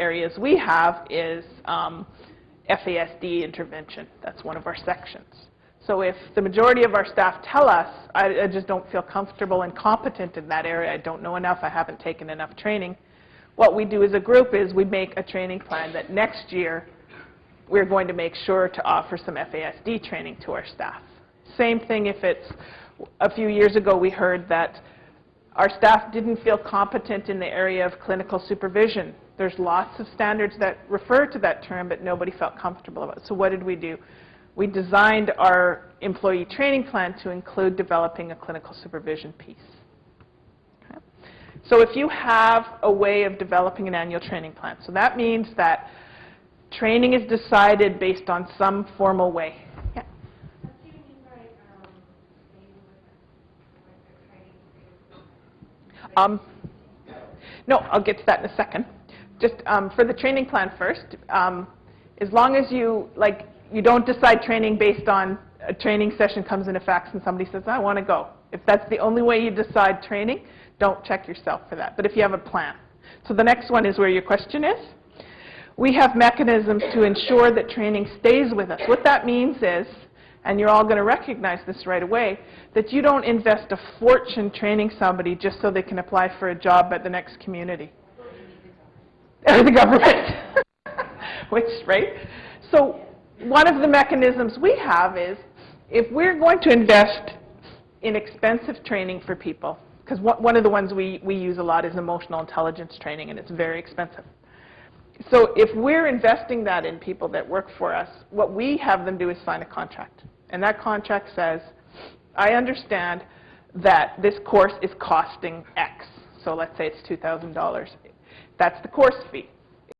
areas we have is FASD intervention. That's one of our sections. So if the majority of our staff tell us, I just don't feel comfortable and competent in that area, I don't know enough, I haven't taken enough training, what we do as a group is we make a training plan that next year we're going to make sure to offer some FASD training to our staff. Same thing if it's, a few years ago we heard that our staff didn't feel competent in the area of clinical supervision. There's lots of standards that refer to that term, but nobody felt comfortable about it. So what did we do? We designed our employee training plan to include developing a clinical supervision piece. Okay. So if you have a way of developing an annual training plan, so that means that training is decided based on some formal way. Yeah. What do you mean by training? No, I'll get to that in a second. Just for the training plan first, as long as you, you don't decide training based on a training session comes in a fax and somebody says, I want to go. If that's the only way you decide training, don't check yourself for that. But if you have a plan. So the next one is where your question is. We have mechanisms to ensure that training stays with us. What that means is, and you're all going to recognize this right away, that you don't invest a fortune training somebody just so they can apply for a job at the next community. Or the government. Which, right? So one of the mechanisms we have is, if we're going to invest in expensive training for people, because one of the ones we use a lot is emotional intelligence training, and it's very expensive. So if we're investing that in people that work for us, what we have them do is sign a contract. And that contract says, I understand that this course is costing X. So let's say it's $2,000. That's the course fee.